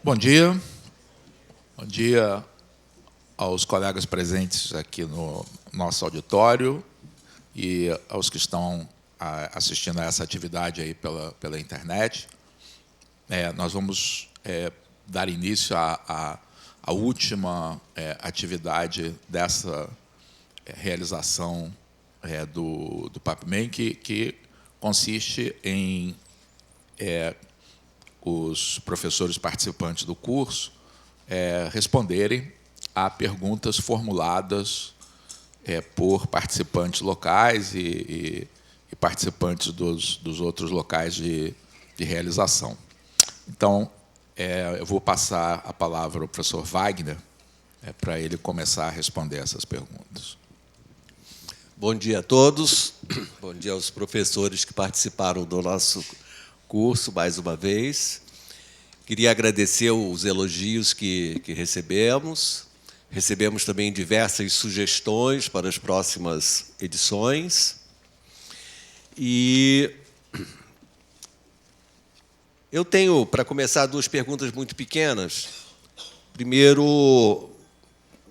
Bom dia. Bom dia aos colegas presentes aqui no nosso auditório e aos que estão assistindo a essa atividade aí pela internet. Nós vamos dar início à última atividade dessa realização do PAPMEN, que consiste em os professores participantes do curso responderem a perguntas formuladas por participantes locais e participantes dos outros locais de realização. Então, eu vou passar a palavra ao professor Wagner para ele começar a responder essas perguntas. Bom dia a todos. Bom dia aos professores que participaram do nosso curso mais uma vez. Queria agradecer os elogios que recebemos. Recebemos também diversas sugestões para as próximas edições. E eu tenho, para começar, duas perguntas muito pequenas. Primeiro,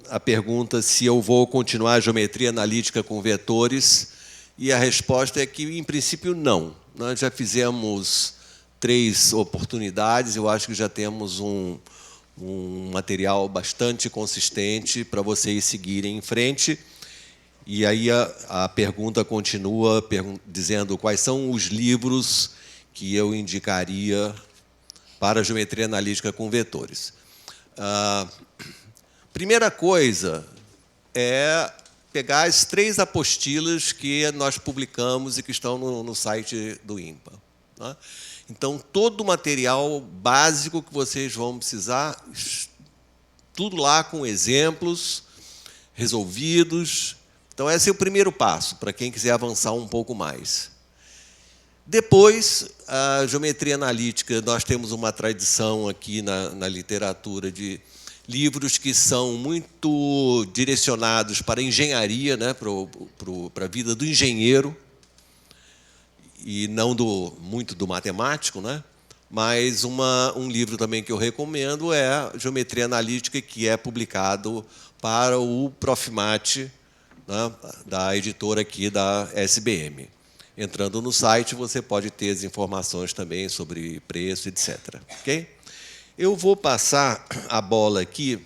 a pergunta se eu vou continuar a geometria analítica com vetores, e a resposta é que, em princípio, não. Nós já fizemos 3 oportunidades, eu acho que já temos um material bastante consistente para vocês seguirem em frente. E aí a pergunta continua dizendo quais são os livros que eu indicaria para a geometria analítica com vetores. Primeira coisa é pegar as 3 apostilas que nós publicamos e que estão no site do INPA. Tá? Então, todo o material básico que vocês vão precisar, tudo lá com exemplos resolvidos. Então, esse é o primeiro passo, para quem quiser avançar um pouco mais. Depois, a geometria analítica, nós temos uma tradição aqui na literatura de livros que são muito direcionados para a engenharia, né, para a vida do engenheiro, e não muito do matemático, né? Mas um livro também que eu recomendo é Geometria Analítica, que é publicado para o Profimate, né, da editora aqui da SBM. Entrando no site, você pode ter as informações também sobre preço, etc. Okay? Eu vou passar a bola aqui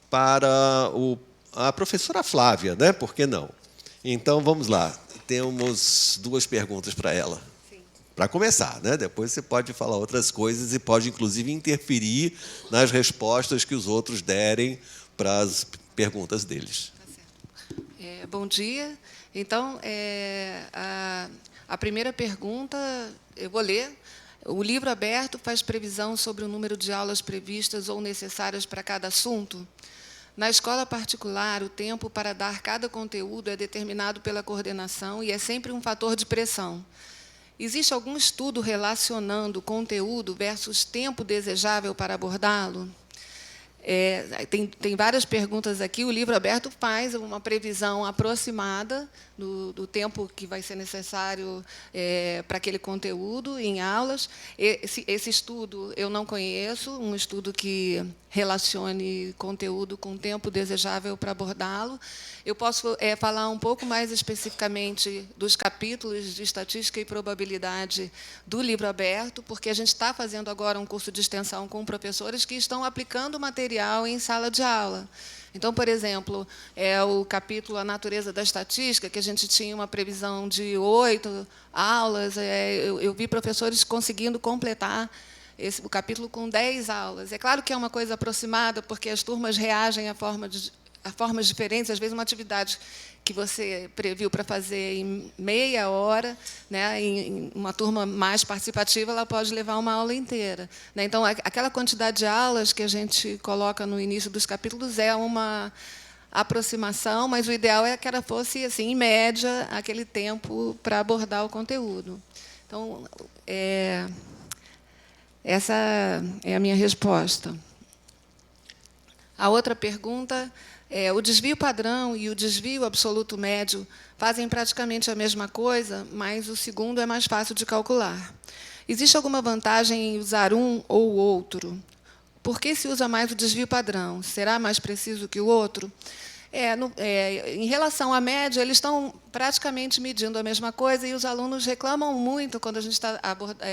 para a professora Flávia, né? Por que não? Então, vamos lá. Temos 2 perguntas para ela. Para começar, né? Depois você pode falar outras coisas e pode, inclusive, interferir nas respostas que os outros derem para as perguntas deles. Tá certo. Bom dia. Então, a primeira pergunta, eu vou ler. O livro aberto faz previsão sobre o número de aulas previstas ou necessárias para cada assunto? Na escola particular, o tempo para dar cada conteúdo é determinado pela coordenação e é sempre um fator de pressão. Existe algum estudo relacionando conteúdo versus tempo desejável para abordá-lo? Tem várias perguntas aqui. O livro aberto faz uma previsão aproximada do tempo que vai ser necessário para aquele conteúdo em aulas. Esse estudo eu não conheço, um estudo que relacione conteúdo com o tempo desejável para abordá-lo. Eu posso falar um pouco mais especificamente dos capítulos de estatística e probabilidade do livro aberto, porque a gente está fazendo agora um curso de extensão com professores que estão aplicando o material em sala de aula. Então, por exemplo, o capítulo A Natureza da Estatística, que a gente tinha uma previsão de 8 aulas, eu vi professores conseguindo completar o capítulo com 10 aulas. É claro que é uma coisa aproximada, porque as turmas reagem a formas diferentes. Às vezes, uma atividade que você previu para fazer em meia hora, né, em uma turma mais participativa, ela pode levar uma aula inteira. Né? Então, aquela quantidade de aulas que a gente coloca no início dos capítulos é uma aproximação, mas o ideal é que ela fosse, assim, em média, aquele tempo para abordar o conteúdo. Então, essa é a minha resposta. A outra pergunta o desvio padrão e o desvio absoluto médio fazem praticamente a mesma coisa, mas o segundo é mais fácil de calcular. Existe alguma vantagem em usar um ou outro? Por que se usa mais o desvio padrão? Será mais preciso que o outro? Em relação à média, eles estão praticamente medindo a mesma coisa, e os alunos reclamam muito quando a gente está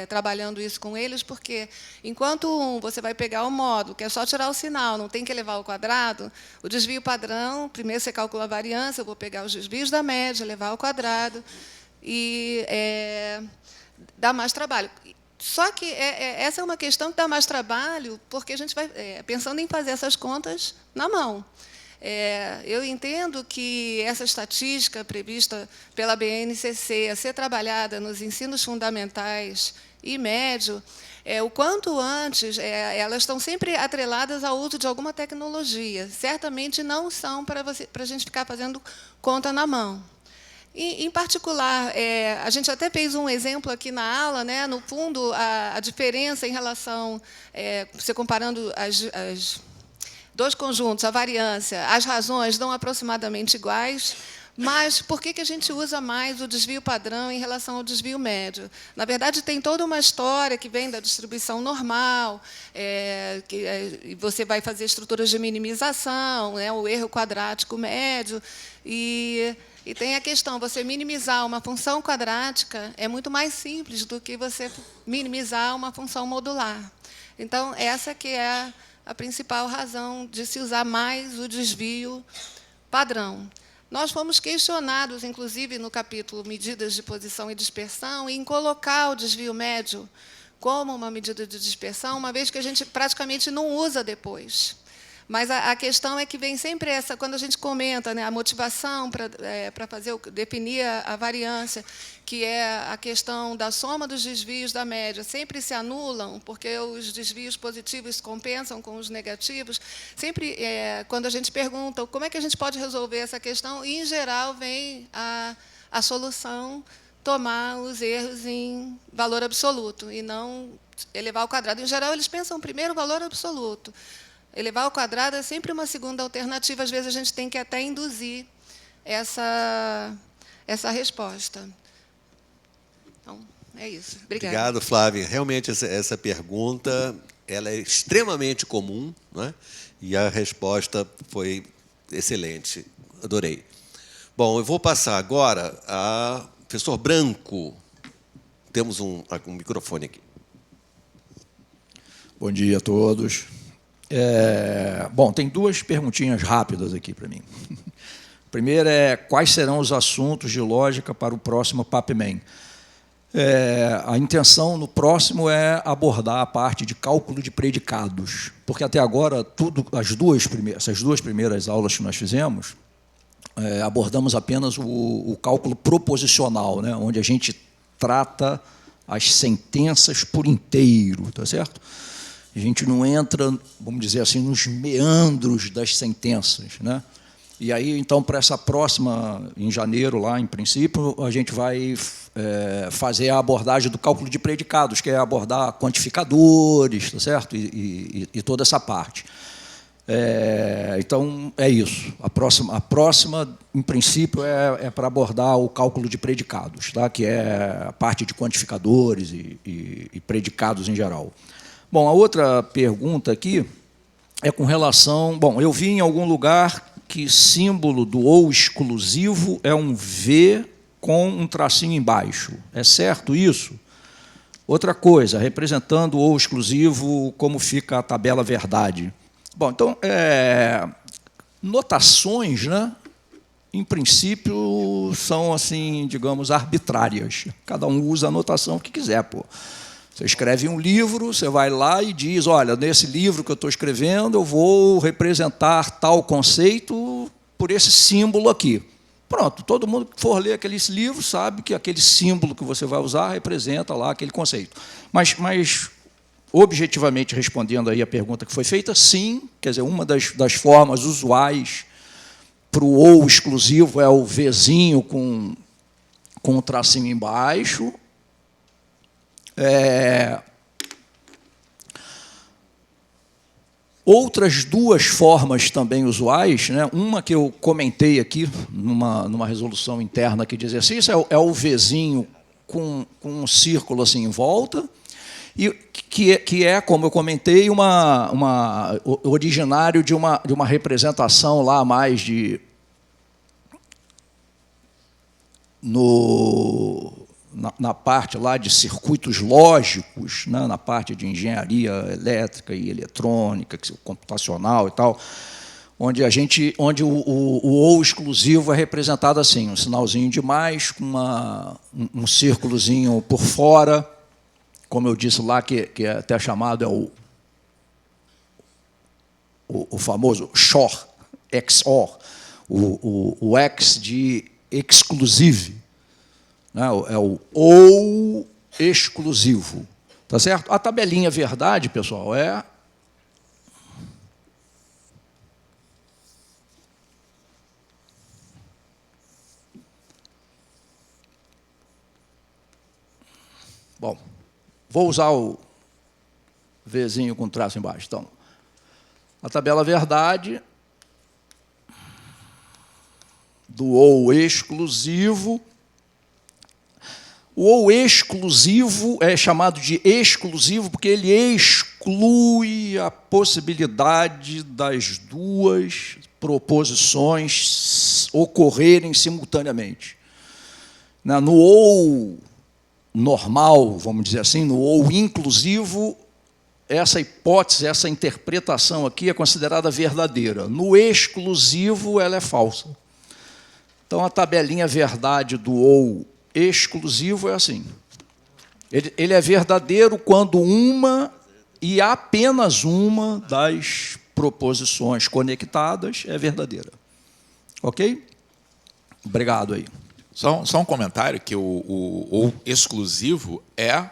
trabalhando isso com eles, porque, enquanto você vai pegar o módulo, que é só tirar o sinal, não tem que elevar ao quadrado, o desvio padrão, primeiro você calcula a variância, eu vou pegar os desvios da média, levar ao quadrado, e dá mais trabalho. Só que essa é uma questão que dá mais trabalho, porque a gente vai pensando em fazer essas contas na mão. Eu entendo que essa estatística prevista pela BNCC a ser trabalhada nos ensinos fundamentais e médio, o quanto antes, elas estão sempre atreladas ao uso de alguma tecnologia. Certamente não são para a gente ficar fazendo conta na mão. Em particular, a gente até fez um exemplo aqui na aula, né? No fundo, a diferença em relação, você comparando as dois conjuntos, a variância, as razões dão aproximadamente iguais, mas por que a gente usa mais o desvio padrão em relação ao desvio médio? Na verdade, tem toda uma história que vem da distribuição normal, que você vai fazer estruturas de minimização, né, o erro quadrático médio, e tem a questão, você minimizar uma função quadrática é muito mais simples do que você minimizar uma função modular. Então, essa que é a principal razão de se usar mais o desvio padrão. Nós fomos questionados, inclusive, no capítulo Medidas de Posição e Dispersão, em colocar o desvio médio como uma medida de dispersão, uma vez que a gente praticamente não usa depois. Mas a questão é que vem sempre essa, quando a gente comenta, né, a motivação para definir a variância, que é a questão da soma dos desvios da média, sempre se anulam, porque os desvios positivos compensam com os negativos. Sempre, quando a gente pergunta como é que a gente pode resolver essa questão, em geral, vem a solução tomar os erros em valor absoluto, e não elevar ao quadrado. Em geral, eles pensam primeiro o valor absoluto. Elevar ao quadrado é sempre uma segunda alternativa. Às vezes, a gente tem que até induzir essa resposta. Então, é isso. Obrigada. Obrigado, Flávia. Realmente, essa pergunta ela é extremamente comum, não é? E a resposta foi excelente. Adorei. Bom, eu vou passar agora a professor Branco. Temos um microfone aqui. Bom dia a todos. Bom, tem duas perguntinhas rápidas aqui para mim. Primeiro quais serão os assuntos de lógica para o próximo PAPMEM? A intenção no próximo é abordar a parte de cálculo de predicados, porque até agora essas duas primeiras aulas que nós fizemos, abordamos apenas o cálculo proposicional, né, onde a gente trata as sentenças por inteiro, tá certo? A gente não entra, vamos dizer assim, nos meandros das sentenças, né? E aí, então, para essa próxima, em janeiro, lá, em princípio, a gente vai fazer a abordagem do cálculo de predicados, que é abordar quantificadores, tá certo? E toda essa parte. Então, é isso. A próxima, em princípio, é para abordar o cálculo de predicados, tá? Que é a parte de quantificadores e predicados em geral. Bom, a outra pergunta aqui é com relação... Bom, eu vi em algum lugar que símbolo do ou exclusivo é um V com um tracinho embaixo. É certo isso? Outra coisa, representando o ou exclusivo, como fica a tabela verdade? Bom, então, notações, né, em princípio, são, assim, digamos, arbitrárias. Cada um usa a notação que quiser, pô. Você escreve um livro, você vai lá e diz, olha, nesse livro que eu estou escrevendo, eu vou representar tal conceito por esse símbolo aqui. Pronto, todo mundo que for ler aquele livro sabe que aquele símbolo que você vai usar representa lá aquele conceito. Mas objetivamente respondendo aí a pergunta que foi feita, sim, quer dizer, uma das formas usuais para o ou exclusivo é o Vzinho com o tracinho embaixo. Outras duas formas também usuais, né? Uma que eu comentei aqui, numa resolução interna aqui de exercício, é o Vzinho com um círculo assim em volta, E que é, como eu comentei, originário de uma representação lá mais de na parte lá de circuitos lógicos, né, na parte de engenharia elétrica e eletrônica, computacional e tal, onde o ou exclusivo é representado assim, um sinalzinho de mais, com um círculozinho por fora, como eu disse lá, que é até chamado o famoso XOR, XOR, o X de exclusive, né? É o ou exclusivo. Tá certo? A tabelinha verdade, pessoal, é bom, vou usar o Vzinho com traço embaixo. Então, a tabela verdade do ou exclusivo. O ou exclusivo é chamado de exclusivo porque ele exclui a possibilidade das duas proposições ocorrerem simultaneamente. No ou normal, vamos dizer assim, no ou inclusivo, essa hipótese, essa interpretação aqui é considerada verdadeira. No exclusivo, ela é falsa. Então, a tabelinha verdade do ou exclusivo é assim. Ele é verdadeiro quando uma e apenas uma das proposições conectadas é verdadeira. Ok? Obrigado aí. Só um comentário, que o exclusivo é,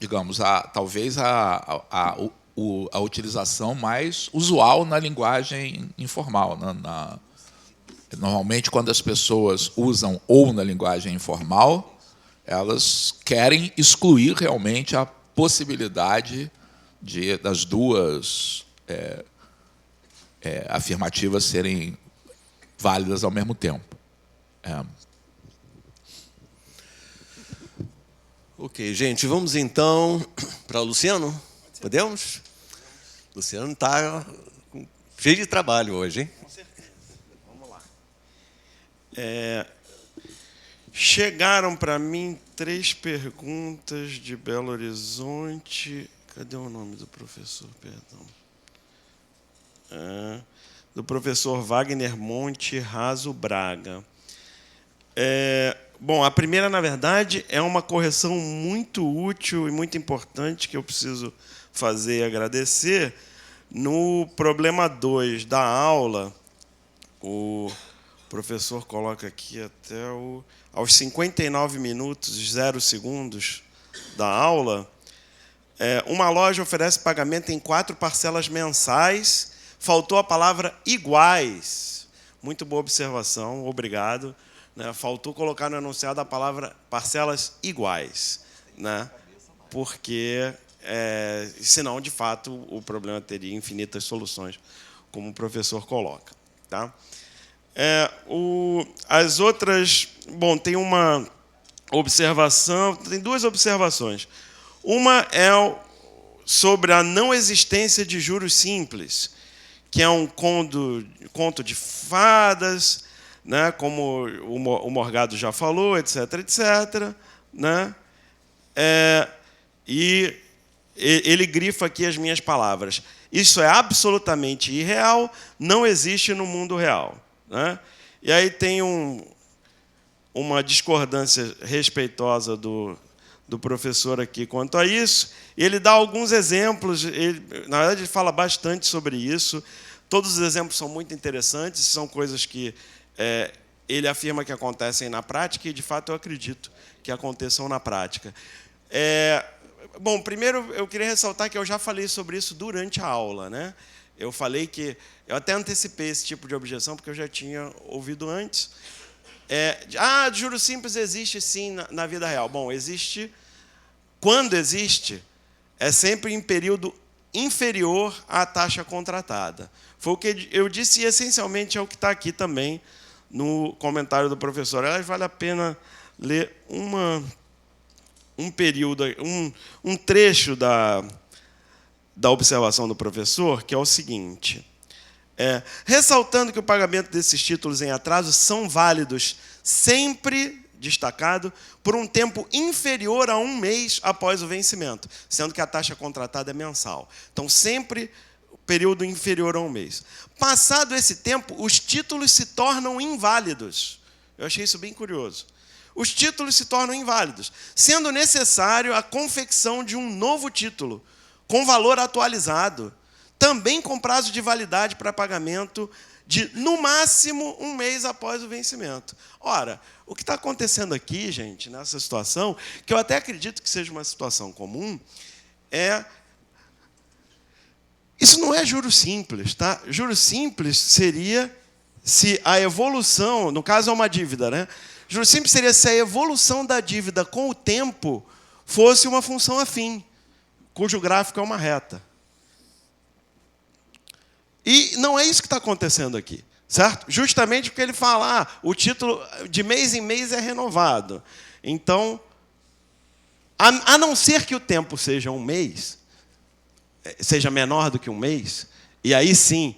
digamos, talvez a utilização mais usual na linguagem informal. Normalmente, quando as pessoas usam ou na linguagem informal, elas querem excluir realmente a possibilidade das duas afirmativas serem válidas ao mesmo tempo. Ok, gente, vamos então para o Luciano? Podemos? Luciano está cheio de trabalho hoje, hein? Com certeza. Vamos lá. Chegaram para mim 3 perguntas de Belo Horizonte. Cadê o nome do professor? Perdão. Do professor Wagner Monte Raso Braga. Bom, a primeira, na verdade, é uma correção muito útil e muito importante que eu preciso fazer e agradecer. No problema 2 da aula, o professor coloca aqui até aos 59 minutos e 0 segundos da aula, uma loja oferece pagamento em 4 parcelas mensais. Faltou a palavra iguais. Muito boa observação, obrigado. Faltou colocar no enunciado a palavra parcelas iguais, né? Porque, senão, de fato, o problema teria infinitas soluções, como o professor coloca. Tá? As outras... Bom, tem uma observação, tem 2 observações. Uma é sobre a não existência de juros simples, que é um conto de fadas, né, como o Morgado já falou, etc., etc., né? E ele grifa aqui as minhas palavras. Isso é absolutamente irreal, não existe no mundo real. Né? E aí tem uma discordância respeitosa do professor aqui quanto a isso. Ele dá alguns exemplos, na verdade, ele fala bastante sobre isso. Todos os exemplos são muito interessantes, são coisas que ele afirma que acontecem na prática e, de fato, eu acredito que aconteçam na prática. Bom, primeiro, eu queria ressaltar que eu já falei sobre isso durante a aula. Né? Eu falei que... Eu até antecipei esse tipo de objeção, porque eu já tinha ouvido antes. Juros simples existe, sim, na vida real. Bom, existe... Quando existe, é sempre em período inferior à taxa contratada. Foi o que eu disse, e essencialmente é o que está aqui também no comentário do professor. Aliás, vale a pena ler um trecho da observação do professor, que é o seguinte: ressaltando que o pagamento desses títulos em atraso são válidos sempre, destacado, por um tempo inferior a 1 mês após o vencimento, sendo que a taxa contratada é mensal. Então, sempre período inferior a 1 mês. Passado esse tempo, os títulos se tornam inválidos. Eu achei isso bem curioso. Os títulos se tornam inválidos, sendo necessário a confecção de um novo título, com valor atualizado, também com prazo de validade para pagamento de, no máximo, 1 mês após o vencimento. Ora, o que está acontecendo aqui, gente, nessa situação, que eu até acredito que seja uma situação comum, isso não é juro simples, tá? Juro simples seria se a evolução, no caso é uma dívida, né? Juro simples seria se a evolução da dívida com o tempo fosse uma função afim, cujo gráfico é uma reta. E não é isso que está acontecendo aqui, certo? Justamente porque ele fala, o título de mês em mês é renovado. Então, a não ser que o tempo seja 1 mês, seja menor do que 1 mês, e aí sim,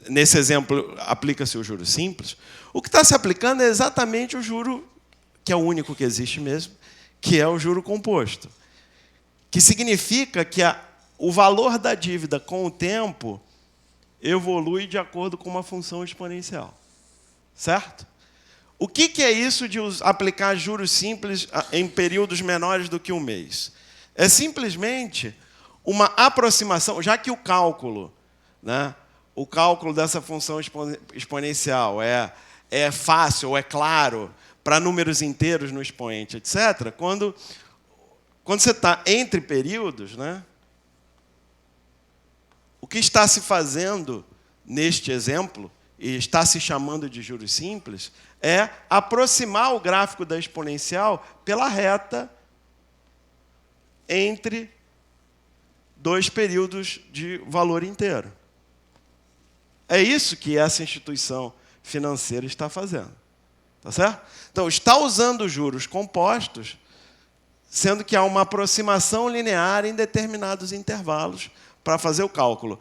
nesse exemplo, aplica-se o juro simples, o que está se aplicando é exatamente o juro, que é o único que existe mesmo, que é o juro composto, que significa que o valor da dívida com o tempo evolui de acordo com uma função exponencial. Certo? O que é isso de aplicar juros simples em períodos menores do que 1 mês? É simplesmente uma aproximação, já que o cálculo dessa função exponencial é fácil, ou é claro, para números inteiros no expoente, etc., quando você está entre períodos, o que está se fazendo neste exemplo, e está se chamando de juros simples, é aproximar o gráfico da exponencial pela reta entre 2 períodos de valor inteiro. É isso que essa instituição financeira está fazendo. Tá certo? Então, está usando juros compostos, sendo que há uma aproximação linear em determinados intervalos para fazer o cálculo.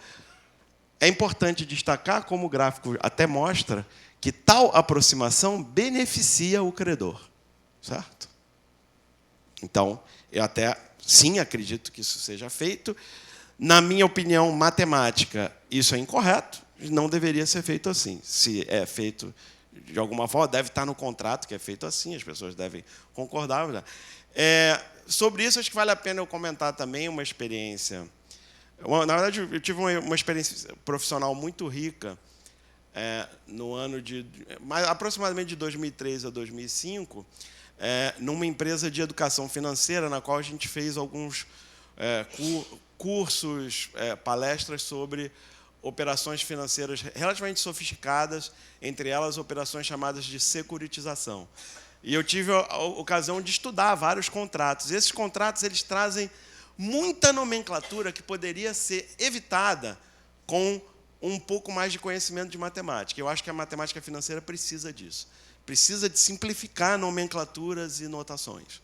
É importante destacar, como o gráfico até mostra, que tal aproximação beneficia o credor. Certo? Então, eu até, sim, acredito que isso seja feito. Na minha opinião matemática, isso é incorreto. Não deveria ser feito assim. Se é feito de alguma forma, deve estar no contrato que é feito assim, as pessoas devem concordar. Sobre isso, acho que vale a pena eu comentar também uma experiência. Na verdade, eu tive uma experiência profissional muito rica no ano aproximadamente de 2003 a 2005, numa empresa de educação financeira, na qual a gente fez alguns cursos, palestras sobre operações financeiras relativamente sofisticadas, entre elas operações chamadas de securitização. E eu tive a ocasião de estudar vários contratos. Esses contratos eles trazem muita nomenclatura que poderia ser evitada com um pouco mais de conhecimento de matemática. Eu acho que a matemática financeira precisa disso. Precisa de simplificar nomenclaturas e notações.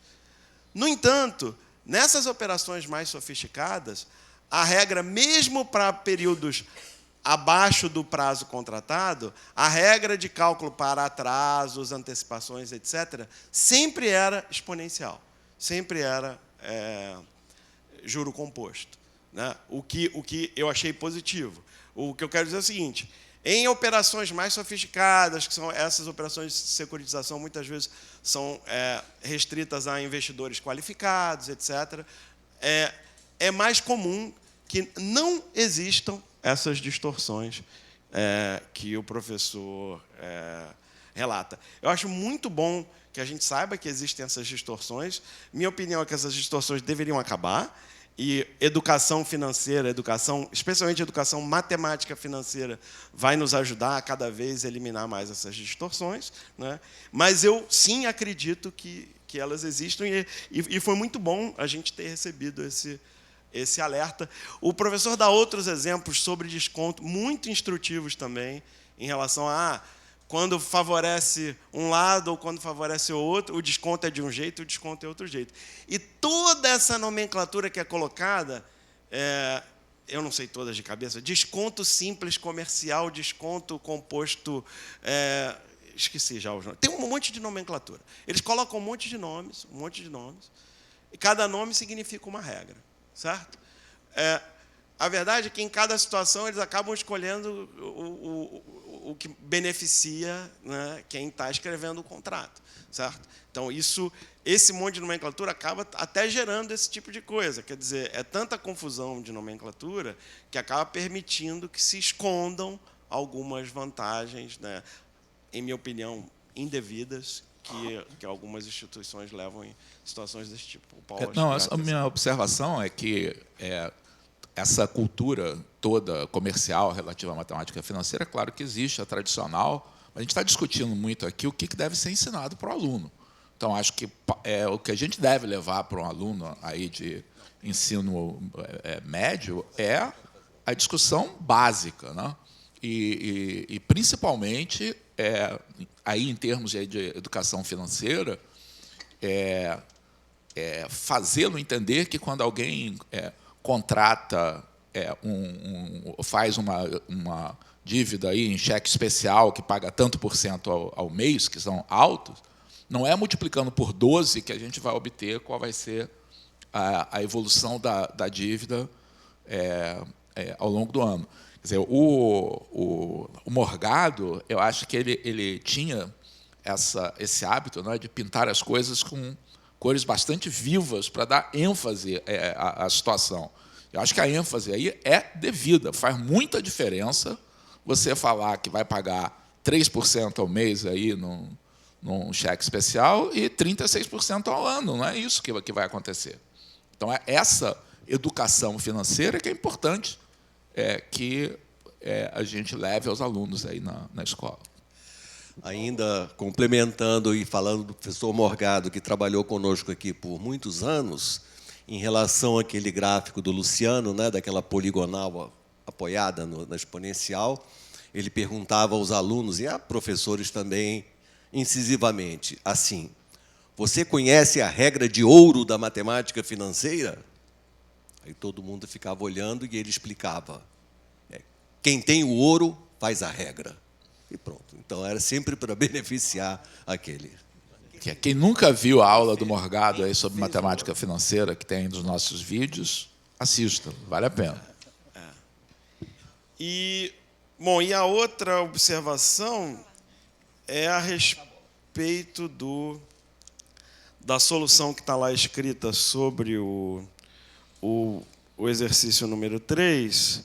No entanto, nessas operações mais sofisticadas, a regra, mesmo para períodos abaixo do prazo contratado, a regra de cálculo para atrasos, antecipações, etc., sempre era exponencial. Sempre era juro composto. O que eu achei positivo. O que eu quero dizer é o seguinte: em operações mais sofisticadas, que são essas operações de securitização, muitas vezes são restritas a investidores qualificados, etc., é mais comum que não existam essas distorções que o professor relata. Eu acho muito bom que a gente saiba que existem essas distorções. Minha opinião é que essas distorções deveriam acabar. E educação financeira, especialmente educação matemática financeira, vai nos ajudar a cada vez eliminar mais essas distorções. Mas eu, sim, acredito que elas existem, e foi muito bom a gente ter recebido esse alerta. O professor dá outros exemplos sobre desconto, muito instrutivos também, em relação a quando favorece um lado ou quando favorece o outro, o desconto é de um jeito, o desconto é outro jeito. E toda essa nomenclatura que é colocada, eu não sei todas de cabeça, desconto simples comercial, desconto composto... esqueci já os nomes. Tem um monte de nomenclatura. Eles colocam um monte de nomes, e cada nome significa uma regra, certo? A verdade é que, em cada situação, eles acabam escolhendo o que beneficia, né, quem está escrevendo o contrato, certo? Então, esse monte de nomenclatura acaba até gerando esse tipo de coisa. Quer dizer, é tanta confusão de nomenclatura que acaba permitindo que se escondam algumas vantagens, né, em minha opinião, indevidas, que algumas instituições levam em situações desse tipo. O Paulo, não, a minha observação é que essa cultura toda comercial relativa à matemática financeira, claro que existe, a tradicional, mas a gente está discutindo muito aqui o que deve ser ensinado para o aluno. Então, acho que o que a gente deve levar para um aluno aí de ensino médio é a discussão básica, né? E principalmente, aí em termos de educação financeira, fazê-lo entender que quando alguém contrata, faz uma dívida aí em cheque especial que paga tanto por cento ao mês, que são altos, não é multiplicando por 12 que a gente vai obter qual vai ser a evolução da dívida ao longo do ano. Quer dizer, o Morgado, eu acho que ele tinha esse hábito, né, de pintar as coisas com cores bastante vivas para dar ênfase à situação. Eu acho que a ênfase aí é devida. Faz muita diferença você falar que vai pagar 3% ao mês aí num cheque especial e 36% ao ano. Não é isso que vai acontecer. Então, é essa educação financeira que é importante que a gente leve aos alunos aí na escola. Ainda complementando e falando do professor Morgado, que trabalhou conosco aqui por muitos anos, em relação àquele gráfico do Luciano, né, daquela poligonal apoiada na exponencial, ele perguntava aos alunos, e a professores também, incisivamente, assim: você conhece a regra de ouro da matemática financeira? Aí todo mundo ficava olhando e ele explicava: quem tem o ouro faz a regra. E pronto. Então, era sempre para beneficiar aquele. Quem nunca viu a aula do Morgado aí sobre matemática financeira, que tem nos nossos vídeos, assista, vale a pena. E a outra observação é a respeito da solução que está lá escrita sobre o exercício número 3.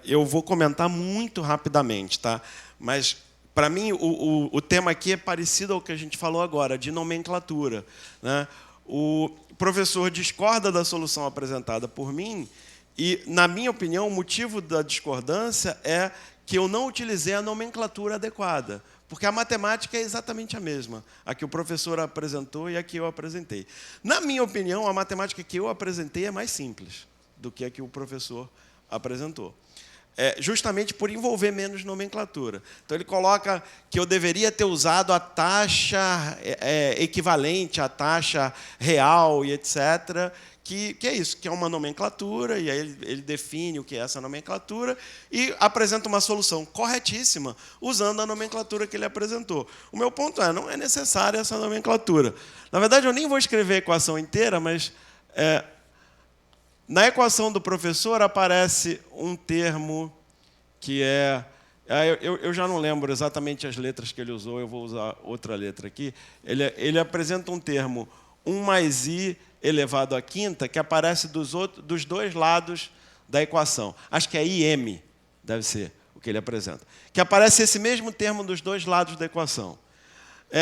Eu vou comentar muito rapidamente, tá? Mas, para mim, o tema aqui é parecido ao que a gente falou agora, de nomenclatura, né? O professor discorda da solução apresentada por mim e, na minha opinião, o motivo da discordância é que eu não utilizei a nomenclatura adequada, porque a matemática é exatamente a mesma, a que o professor apresentou e a que eu apresentei. Na minha opinião, a matemática que eu apresentei é mais simples do que a que o professor apresentou. Justamente por envolver menos nomenclatura. Então, ele coloca que eu deveria ter usado a taxa equivalente à taxa real e etc., que é isso, que é uma nomenclatura, e aí ele define o que é essa nomenclatura e apresenta uma solução corretíssima usando a nomenclatura que ele apresentou. O meu ponto não é necessária essa nomenclatura. Na verdade, eu nem vou escrever a equação inteira, mas... na equação do professor aparece um termo que eu já não lembro exatamente as letras que ele usou, eu vou usar outra letra aqui. Ele apresenta um termo 1 mais i elevado à quinta, que aparece dos dois lados da equação. Acho que é im, deve ser o que ele apresenta. Que aparece esse mesmo termo dos dois lados da equação.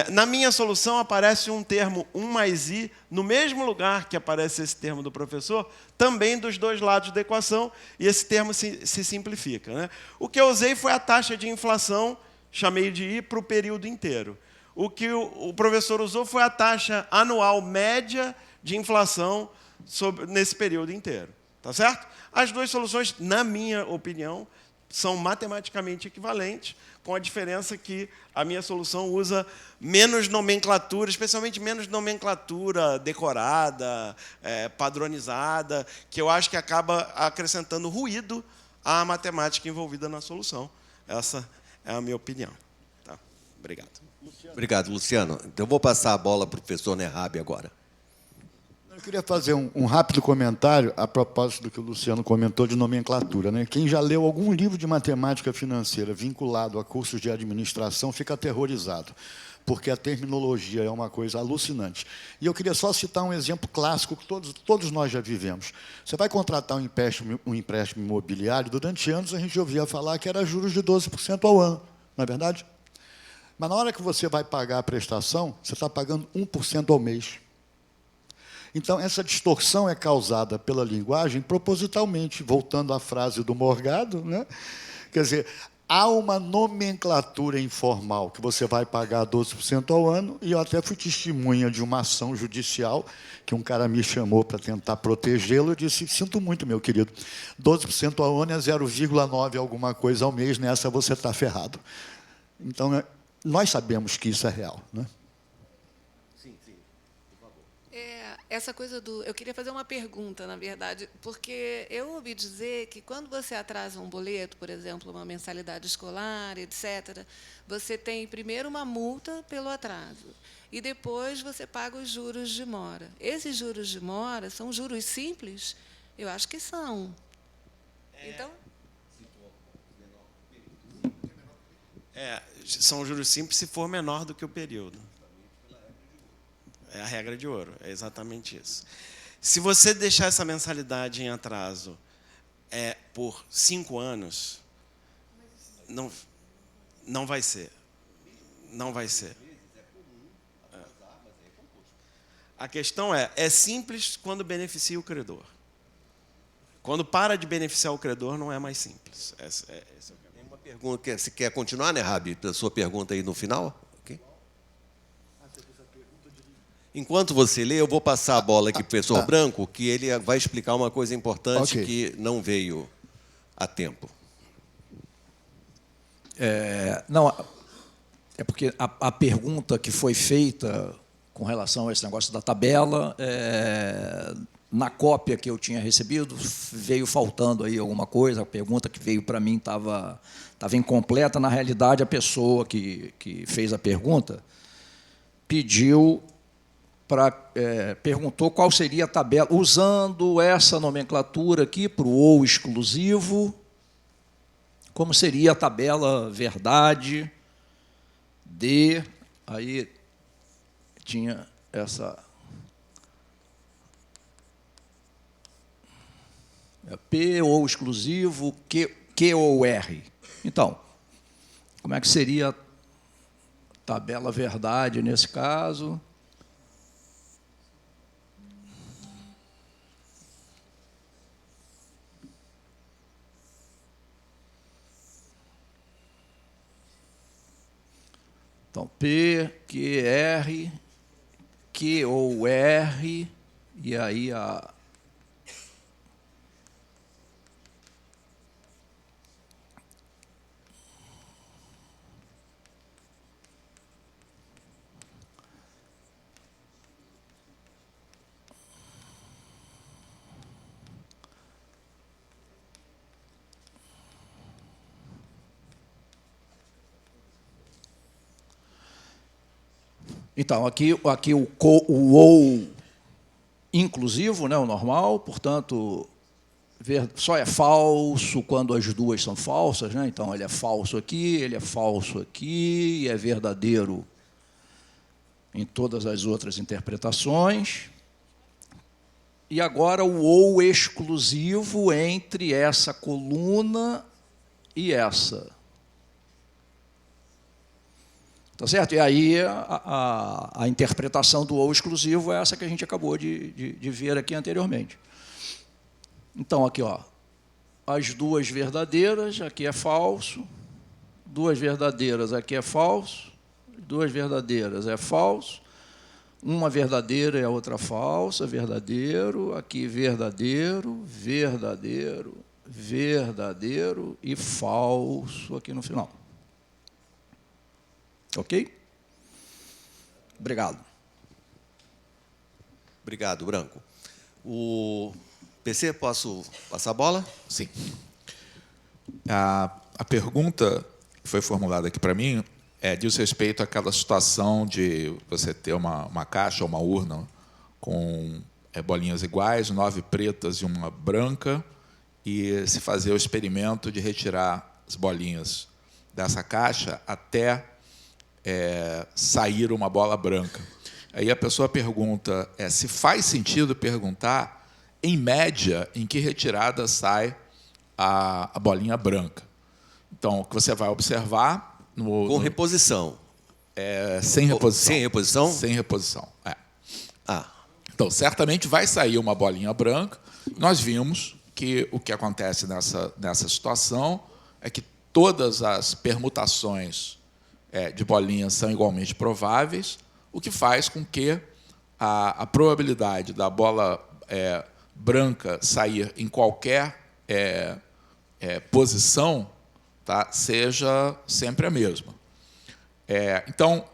Na minha solução aparece um termo 1 mais i, no mesmo lugar que aparece esse termo do professor, também dos dois lados da equação, e esse termo se simplifica, né? O que eu usei foi a taxa de inflação, chamei de i, para o período inteiro. O que o professor usou foi a taxa anual média de inflação nesse período inteiro. Tá certo? As duas soluções, na minha opinião, são matematicamente equivalentes, com a diferença que a minha solução usa menos nomenclatura, especialmente menos nomenclatura decorada, padronizada, que eu acho que acaba acrescentando ruído à matemática envolvida na solução. Essa é a minha opinião. Tá? Obrigado. Obrigado, Luciano. Então, eu vou passar a bola para o professor Nerrabi agora. Eu queria fazer um rápido comentário a propósito do que o Luciano comentou de nomenclatura, né? Quem já leu algum livro de matemática financeira vinculado a cursos de administração fica aterrorizado, porque a terminologia é uma coisa alucinante. E eu queria só citar um exemplo clássico que todos nós já vivemos. Você vai contratar um empréstimo imobiliário, durante anos a gente ouvia falar que era juros de 12% ao ano, não é verdade? Mas na hora que você vai pagar a prestação, você está pagando 1% ao mês. Então, essa distorção é causada pela linguagem propositalmente, voltando à frase do Morgado, né? Quer dizer, há uma nomenclatura informal que você vai pagar 12% ao ano, e eu até fui testemunha de uma ação judicial que um cara me chamou para tentar protegê-lo. Eu disse, sinto muito, meu querido, 12% ao ano é 0,9 alguma coisa ao mês, nessa você está ferrado. Então, nós sabemos que isso é real, né? Essa coisa do... Eu queria fazer uma pergunta, na verdade, porque eu ouvi dizer que quando você atrasa um boleto, por exemplo, uma mensalidade escolar, etc., você tem primeiro uma multa pelo atraso e depois você paga os juros de mora. Esses juros de mora são juros simples? Eu acho que são. Então... São juros simples se for menor do que o período. É a regra de ouro, é exatamente isso. Se você deixar essa mensalidade em atraso por 5 anos, não vai ser. Não vai ser. A questão é simples quando beneficia o credor. Quando para de beneficiar o credor, não é mais simples. Tem uma pergunta, você quer continuar, Nerrabi, a sua pergunta aí no final? Okay. Enquanto você lê, eu vou passar a bola aqui para o professor Branco, que ele vai explicar uma coisa importante que não veio a tempo. Não, é porque a pergunta que foi feita com relação a esse negócio da tabela, na cópia que eu tinha recebido, veio faltando aí alguma coisa, a pergunta que veio para mim estava incompleta. Na realidade, a pessoa que fez a pergunta pediu... perguntou qual seria a tabela, usando essa nomenclatura aqui para o ou exclusivo, como seria a tabela verdade de... Aí tinha essa... P ou exclusivo, Q ou R. Então, como é que seria a tabela verdade nesse caso? Então, P, Q, R, Q ou R, e aí a... Então, aqui o ou inclusivo, né, o normal, portanto, só é falso quando as duas são falsas, né? Então, ele é falso aqui, e é verdadeiro em todas as outras interpretações. E agora o ou exclusivo entre essa coluna e essa. Tá certo? E aí a interpretação do ou exclusivo é essa que a gente acabou de ver aqui anteriormente. Então, aqui, ó, as duas verdadeiras, aqui é falso, duas verdadeiras, aqui é falso, duas verdadeiras é falso, uma verdadeira e a outra falsa, verdadeiro, aqui verdadeiro, verdadeiro, verdadeiro e falso aqui no final. Ok? Obrigado. Obrigado, Branco. O PC, posso passar a bola? Sim. A pergunta que foi formulada aqui para mim diz respeito àquela situação de você ter uma caixa ou uma urna com bolinhas iguais, 9 pretas e uma branca, e se fazer o experimento de retirar as bolinhas dessa caixa até sair uma bola branca. Aí a pessoa pergunta se faz sentido perguntar, em média, em que retirada sai a bolinha branca. Então, o que você vai observar... Com reposição. Sem reposição. Sem reposição? Sem reposição, Ah. Então, certamente vai sair uma bolinha branca. Nós vimos que o que acontece nessa situação é que todas as permutações de bolinhas são igualmente prováveis, o que faz com que a probabilidade da bola branca sair em qualquer posição, tá, seja sempre a mesma. Então,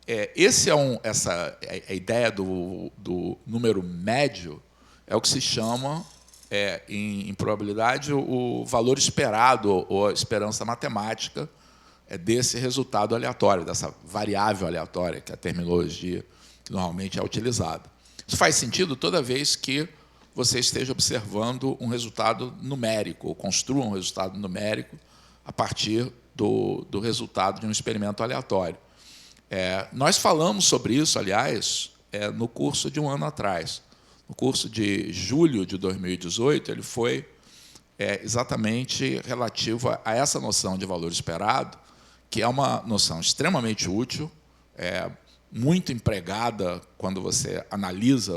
a ideia do número médio é o que se chama, em probabilidade, o valor esperado, ou a esperança matemática desse resultado aleatório, dessa variável aleatória, que é a terminologia que normalmente é utilizada. Isso faz sentido toda vez que você esteja observando um resultado numérico, ou construa um resultado numérico a partir do resultado de um experimento aleatório. Nós falamos sobre isso, aliás, no curso de um ano atrás. No curso de julho de 2018, ele foi exatamente relativo a essa noção de valor esperado, que é uma noção extremamente útil, muito empregada quando você analisa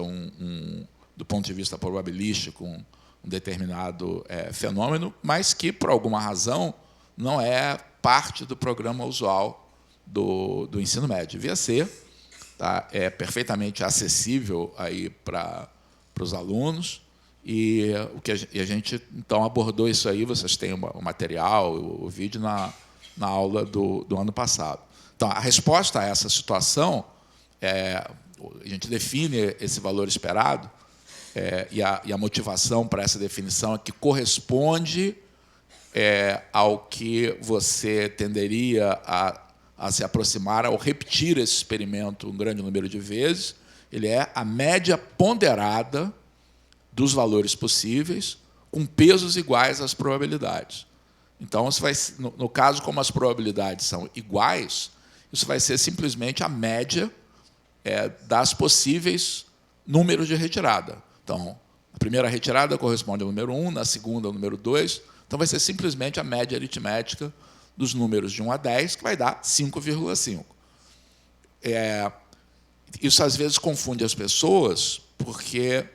do ponto de vista probabilístico um determinado fenômeno, mas que, por alguma razão, não é parte do programa usual do ensino médio. Devia ser, tá? É perfeitamente acessível aí para os alunos, e a gente, então, abordou isso aí, vocês têm o material, o vídeo na aula do ano passado. Então, a resposta a essa situação, a gente define esse valor esperado, e a motivação para essa definição é que corresponde ao que você tenderia a se aproximar ao repetir esse experimento um grande número de vezes. Ele é a média ponderada dos valores possíveis com pesos iguais às probabilidades. Então, no caso, como as probabilidades são iguais, isso vai ser simplesmente a média das possíveis números de retirada. Então, a primeira retirada corresponde ao número 1, na segunda ao número 2. Então, vai ser simplesmente a média aritmética dos números de 1 a 10, que vai dar 5,5. Isso, às vezes, confunde as pessoas, porque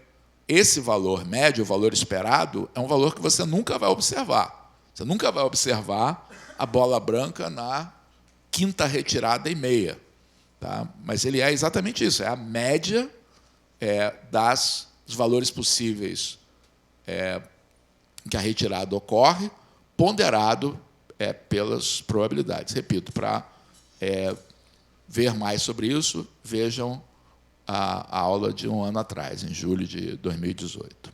esse valor médio, o valor esperado, é um valor que você nunca vai observar. Você nunca vai observar a bola branca na quinta retirada e meia. Tá? Mas ele é exatamente isso, é a média dos valores possíveis em que a retirada ocorre, ponderado pelas probabilidades. Repito, para ver mais sobre isso, vejam a aula de um ano atrás, em julho de 2018.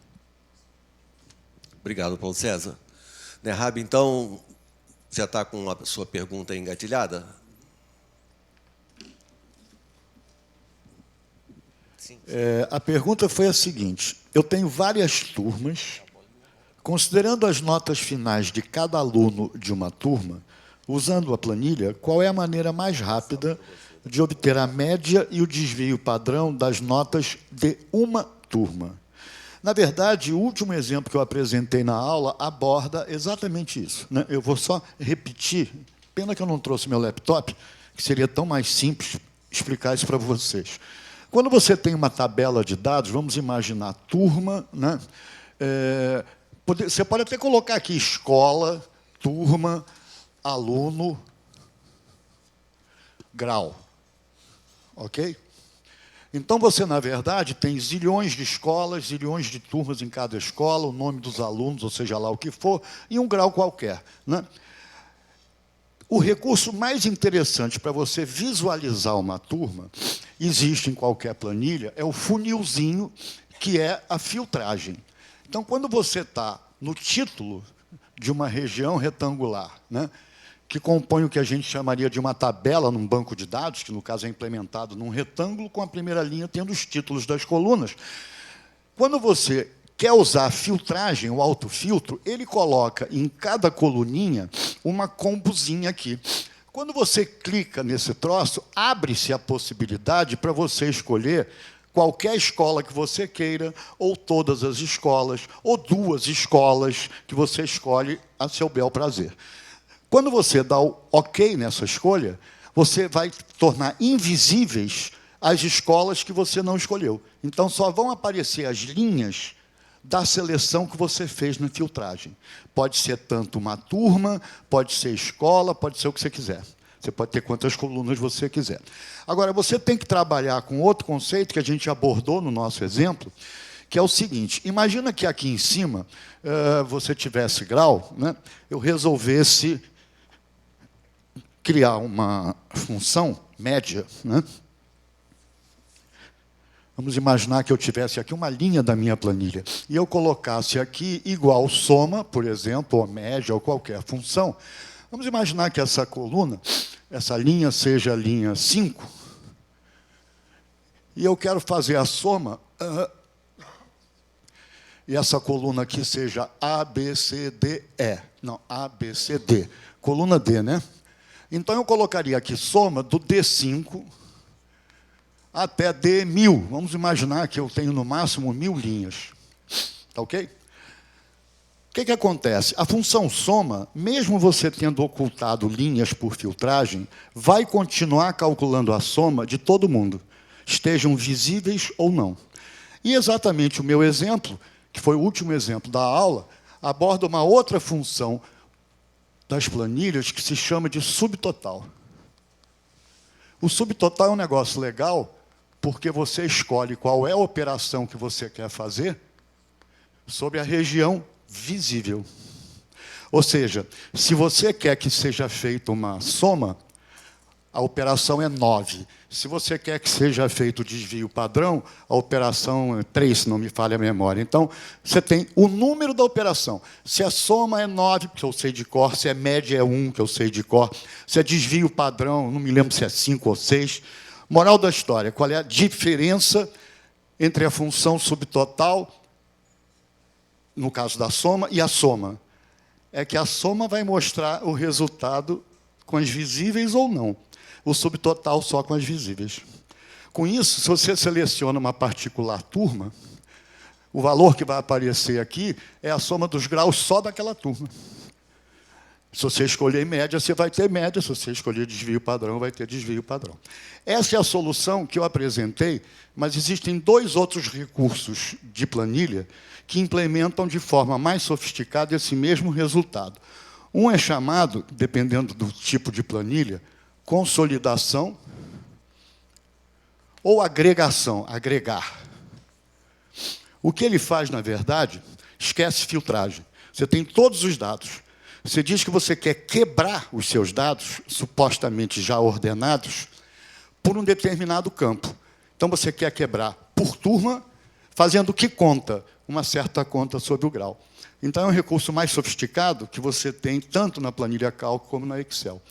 Obrigado, Paulo César. Nerhab, então, já está com a sua pergunta engatilhada? A pergunta foi a seguinte: eu tenho várias turmas. Considerando as notas finais de cada aluno de uma turma, usando a planilha, qual é a maneira mais rápida de obter a média e o desvio padrão das notas de uma turma? Na verdade, o último exemplo que eu apresentei na aula aborda exatamente isso, né? Eu vou só repetir, pena que eu não trouxe meu laptop, que seria tão mais simples explicar isso para vocês. Quando você tem uma tabela de dados, vamos imaginar turma, né? Você pode até colocar aqui escola, turma, aluno, grau. Ok? Então, você, na verdade, tem zilhões de escolas, zilhões de turmas em cada escola, o nome dos alunos, ou seja lá o que for, e um grau qualquer, né? O recurso mais interessante para você visualizar uma turma, existe em qualquer planilha, é o funilzinho, que é a filtragem. Então, quando você está no título de uma região retangular, né, que compõe o que a gente chamaria de uma tabela num banco de dados, que, no caso, é implementado num retângulo, com a primeira linha tendo os títulos das colunas. Quando você quer usar a filtragem, o autofiltro, ele coloca em cada coluninha uma combozinha aqui. Quando você clica nesse troço, abre-se a possibilidade para você escolher qualquer escola que você queira, ou todas as escolas, ou 2 escolas que você escolhe a seu bel prazer. Quando você dá o OK nessa escolha, você vai tornar invisíveis as escolas que você não escolheu. Então, só vão aparecer as linhas da seleção que você fez na filtragem. Pode ser tanto uma turma, pode ser escola, pode ser o que você quiser. Você pode ter quantas colunas você quiser. Agora, você tem que trabalhar com outro conceito que a gente abordou no nosso exemplo, que é o seguinte: imagina que aqui em cima você tivesse grau, né, eu resolvesse criar uma função média, né? Vamos imaginar que eu tivesse aqui uma linha da minha planilha e eu colocasse aqui igual soma, por exemplo, ou média, ou qualquer função. Vamos imaginar que essa coluna, essa linha seja a linha 5, e eu quero fazer a soma, e essa coluna aqui seja A, B, C, D, E. Não, A, B, C, D. Coluna D, né? Então, eu colocaria aqui soma do D5 até D1000. Vamos imaginar que eu tenho, no máximo, 1000 linhas. Tá ok? O que acontece? A função soma, mesmo você tendo ocultado linhas por filtragem, vai continuar calculando a soma de todo mundo, estejam visíveis ou não. E exatamente o meu exemplo, que foi o último exemplo da aula, aborda uma outra função das planilhas que se chama de subtotal. O subtotal é um negócio legal, porque você escolhe qual é a operação que você quer fazer sobre a região visível. Ou seja, se você quer que seja feita uma soma, a operação é 9. Se você quer que seja feito o desvio padrão, a operação é 3, se não me falha a memória. Então, você tem o número da operação. Se a soma é 9, que eu sei de cor, se a média é 1, que eu sei de cor, se é desvio padrão, não me lembro se é 5 ou 6. Moral da história, qual é a diferença entre a função subtotal, no caso da soma, e a soma? É que a soma vai mostrar o resultado com as visíveis ou não. O subtotal só com as visíveis. Com isso, se você seleciona uma particular turma, o valor que vai aparecer aqui é a soma dos graus só daquela turma. Se você escolher média, você vai ter média. Se você escolher desvio padrão, vai ter desvio padrão. Essa é a solução que eu apresentei, mas existem 2 outros recursos de planilha que implementam de forma mais sofisticada esse mesmo resultado. Um é chamado, dependendo do tipo de planilha, consolidação ou agregação, agregar. O que ele faz, na verdade, esquece filtragem. Você tem todos os dados. Você diz que você quer quebrar os seus dados, supostamente já ordenados, por um determinado campo. Então, você quer quebrar por turma, fazendo que conta? Uma certa conta sobre o grau. Então, é um recurso mais sofisticado que você tem tanto na planilha cálculo como na Excel.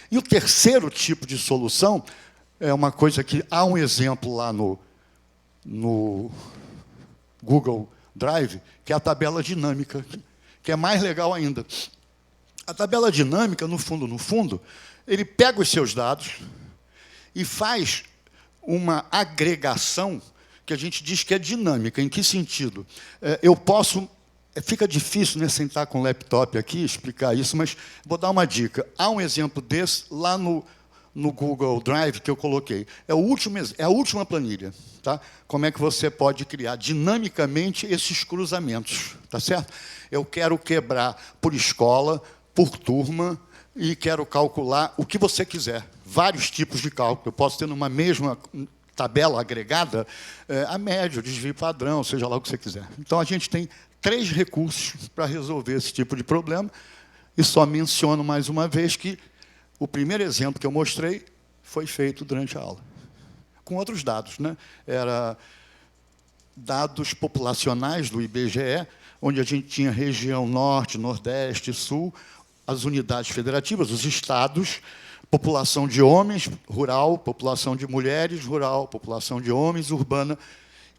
E o terceiro tipo de solução é uma coisa que há um exemplo lá no Google Drive, que é a tabela dinâmica, que é mais legal ainda. A tabela dinâmica, no fundo, ele pega os seus dados e faz uma agregação que a gente diz que é dinâmica. Em que sentido? Eu posso... Fica difícil, né, sentar com o laptop aqui, explicar isso, mas vou dar uma dica. Há um exemplo desse lá no Google Drive que eu coloquei. É a última planilha. Tá? Como é que você pode criar dinamicamente esses cruzamentos. Tá certo? Eu quero quebrar por escola, por turma, e quero calcular o que você quiser. Vários tipos de cálculo. Eu posso ter numa mesma tabela agregada, a média, o desvio padrão, seja lá o que você quiser. Então, a gente tem 3 recursos para resolver esse tipo de problema, e só menciono mais uma vez que o primeiro exemplo que eu mostrei foi feito durante a aula, com outros dados, né? Era dados populacionais do IBGE, onde a gente tinha região norte, nordeste, sul, as unidades federativas, os estados, população de homens, rural, população de mulheres, rural, população de homens, urbana,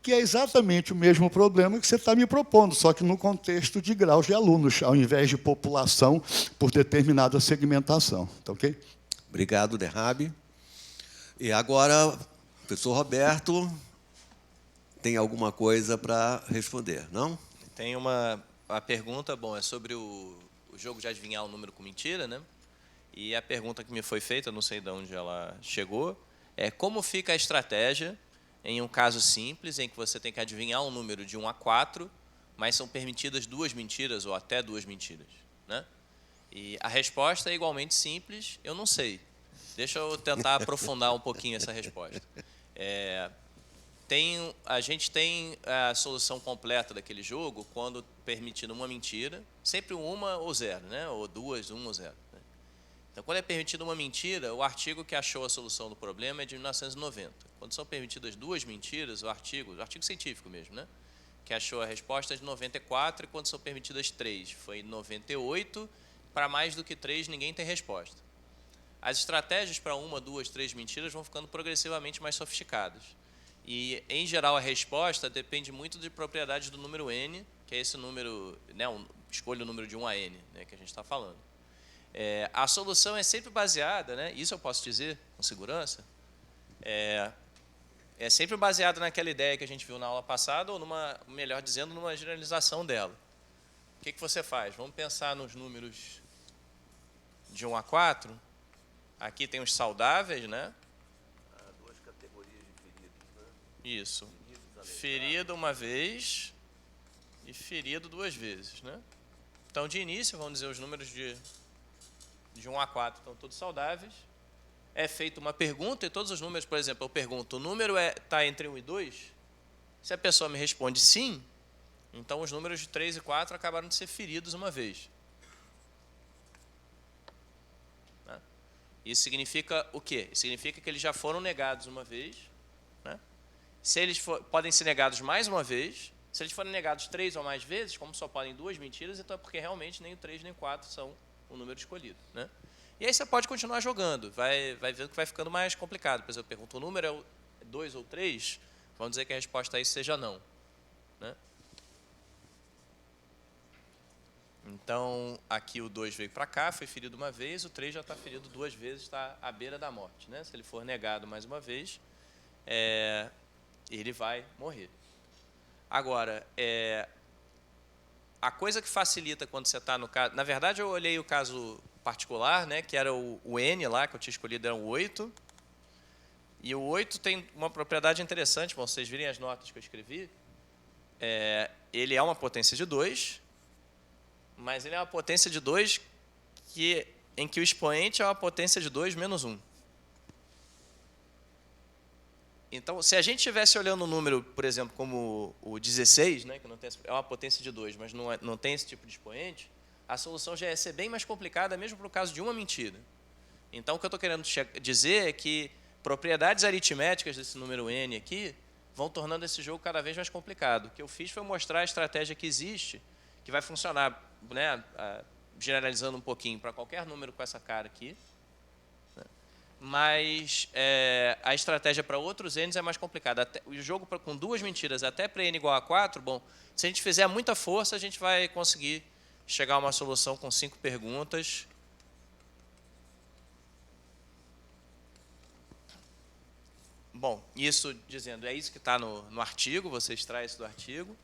que é exatamente o mesmo problema que você está me propondo, só que no contexto de graus de alunos, ao invés de população por determinada segmentação. Tá ok? Obrigado, Derrabe. E agora, professor Roberto, tem alguma coisa para responder, não? Tem a pergunta, bom, é sobre o jogo de adivinhar o número com mentira, né? E a pergunta que me foi feita, não sei de onde ela chegou, é como fica a estratégia em um caso simples, em que você tem que adivinhar um número de 1 a 4, mas são permitidas 2 mentiras ou até 2 mentiras, né? E a resposta é igualmente simples, eu não sei. Deixa eu tentar aprofundar um pouquinho essa resposta. A gente tem a solução completa daquele jogo quando permitindo uma mentira, sempre uma ou zero, né? Ou 2, 1 ou 0. Né? Então, quando é permitida uma mentira, o artigo que achou a solução do problema é de 1990. Quando são permitidas 2 mentiras, o artigo científico mesmo, né? Que achou a resposta é de 94, e quando são permitidas 3, foi 98, para mais do que 3 ninguém tem resposta. As estratégias para 1, 2, 3 mentiras vão ficando progressivamente mais sofisticadas. E, em geral, a resposta depende muito de propriedades do número n, que é esse número, né, escolha o número de 1 a n, né, que a gente está falando. A solução é sempre baseada, né, isso eu posso dizer com segurança, é sempre baseada naquela ideia que a gente viu na aula passada, ou, melhor dizendo, numa generalização dela. O que você faz? Vamos pensar nos números de 1 a 4. Aqui tem os saudáveis, né? Isso. Ferido uma vez e ferido 2 vezes, né? Então, de início, vamos dizer, os números de 1 a 4 estão todos saudáveis. É feita uma pergunta e todos os números, por exemplo, eu pergunto, o número está entre 1 e 2? Se a pessoa me responde sim, então os números de 3 e 4 acabaram de ser feridos uma vez. Né? Isso significa o quê? Significa que eles já foram negados uma vez, né? Se eles podem ser negados mais uma vez, se eles forem negados 3 ou mais vezes, como só podem 2 mentiras, então é porque realmente nem o 3 nem o 4 são o número escolhido. Né? E aí você pode continuar jogando, vai vendo que vai ficando mais complicado. Por exemplo, eu pergunto, o número é 2 ou 3? Vamos dizer que a resposta a isso seja não. Né? Então, aqui o 2 veio para cá, foi ferido uma vez, o 3 já está ferido 2 vezes, está à beira da morte. Né? Se ele for negado mais uma vez, ele vai morrer. Agora, a coisa que facilita quando você está no caso... Na verdade, eu olhei o caso particular, né, que era o N lá, que eu tinha escolhido, era o 8. E o 8 tem uma propriedade interessante, bom, vocês virem as notas que eu escrevi. Ele é uma potência de 2, mas ele é uma potência de 2 em que o expoente é uma potência de 2 menos 1. Então, se a gente estivesse olhando um número, por exemplo, como o 16, né, que não tem, é uma potência de 2, mas não tem esse tipo de expoente, a solução já ia ser bem mais complicada, mesmo para o caso de uma mentira. Então, o que eu estou querendo dizer é que propriedades aritméticas desse número n aqui vão tornando esse jogo cada vez mais complicado. O que eu fiz foi mostrar a estratégia que existe, que vai funcionar, né, generalizando um pouquinho para qualquer número com essa cara aqui, mas a estratégia para outros n's é mais complicada. O jogo com 2 mentiras até para n igual a 4, bom, se a gente fizer muita força, a gente vai conseguir chegar a uma solução com 5 perguntas. Bom, isso dizendo, é isso que está no artigo, você extrai isso do artigo,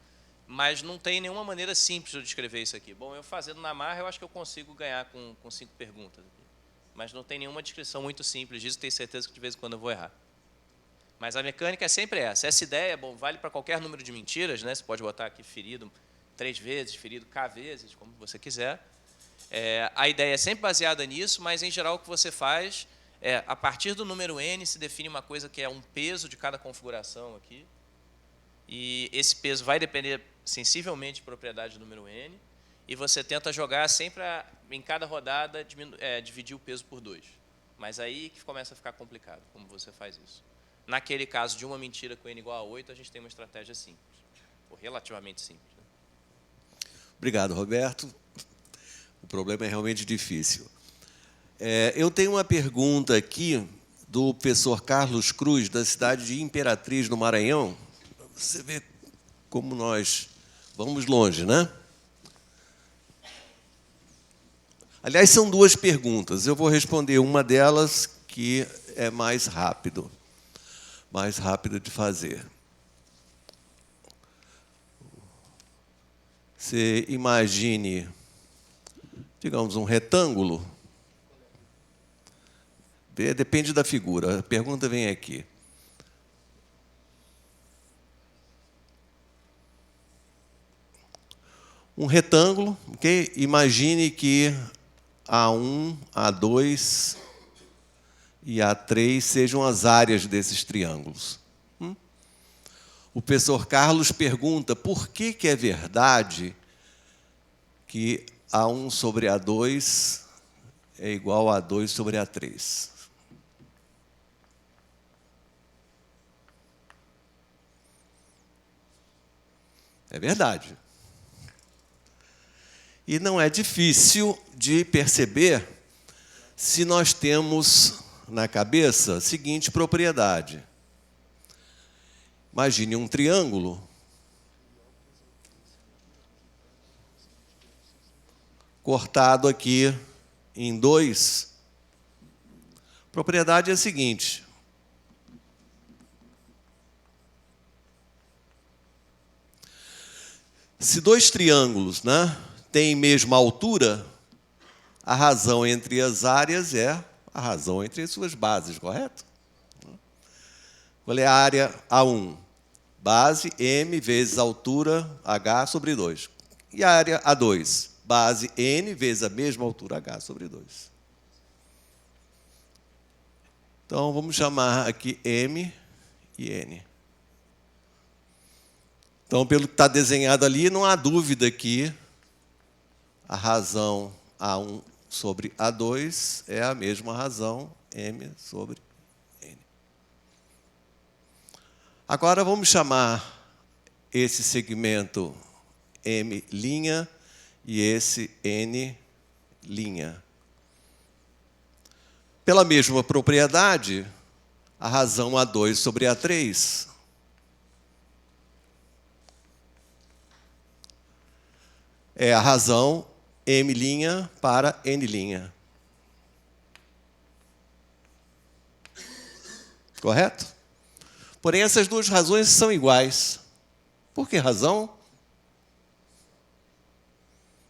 mas não tem nenhuma maneira simples de descrever isso aqui. Bom, eu fazendo na marra, eu acho que eu consigo ganhar com 5 perguntas. Mas não tem nenhuma descrição muito simples disso, tenho certeza que de vez em quando eu vou errar. Mas a mecânica é sempre essa. Essa ideia, bom, vale para qualquer número de mentiras, né? Você pode botar aqui ferido 3 vezes, ferido k vezes, como você quiser. A ideia é sempre baseada nisso, mas, em geral, o que você faz A partir do número n se define uma coisa que é um peso de cada configuração aqui. E esse peso vai depender sensivelmente de propriedade do número n. E você tenta jogar sempre, em cada rodada, dividir o peso por 2. Mas aí que começa a ficar complicado, como você faz isso. Naquele caso de uma mentira com n igual a 8, a gente tem uma estratégia simples, ou relativamente simples. Né? Obrigado, Roberto. O problema é realmente difícil. Eu tenho uma pergunta aqui do professor Carlos Cruz, da cidade de Imperatriz, no Maranhão. Você vê como nós vamos longe, né? Aliás, são duas perguntas. Eu vou responder uma delas, que é mais rápido de fazer. Você imagine, digamos, um retângulo. Depende da figura. A pergunta vem aqui. Um retângulo, ok? Imagine que A1, A2 e A3 sejam as áreas desses triângulos. O professor Carlos pergunta por que é verdade que A1 sobre A2 é igual a A2 sobre A3. É verdade. E não é difícil de perceber se nós temos na cabeça a seguinte propriedade. Imagine um triângulo cortado aqui em 2. A propriedade é a seguinte. Se dois triângulos, né, têm mesma altura, a razão entre as áreas é a razão entre as suas bases, correto? Qual é a área A1? Base m vezes altura h sobre 2. E a área A2? Base n vezes a mesma altura h sobre 2. Então, vamos chamar aqui m e n. Então, pelo que está desenhado ali, não há dúvida que a razão A1 sobre A2 é a mesma razão m sobre n. Agora, vamos chamar esse segmento m' e esse n'. Pela mesma propriedade, a razão A2 sobre A3 é a razão m' para n'. Correto? Porém, essas duas razões são iguais. Por que razão?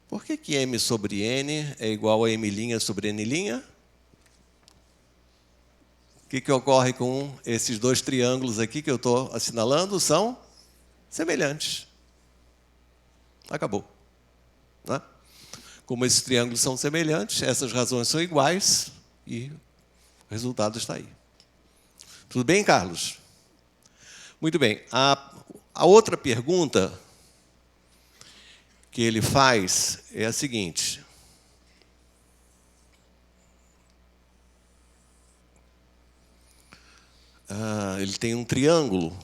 Por que m sobre n é igual a m' sobre n'? O que ocorre com esses dois triângulos aqui que eu estou assinalando? São semelhantes. Acabou. Né? Como esses triângulos são semelhantes, essas razões são iguais e o resultado está aí. Tudo bem, Carlos? Muito bem. A outra pergunta que ele faz é a seguinte. Ele tem um triângulo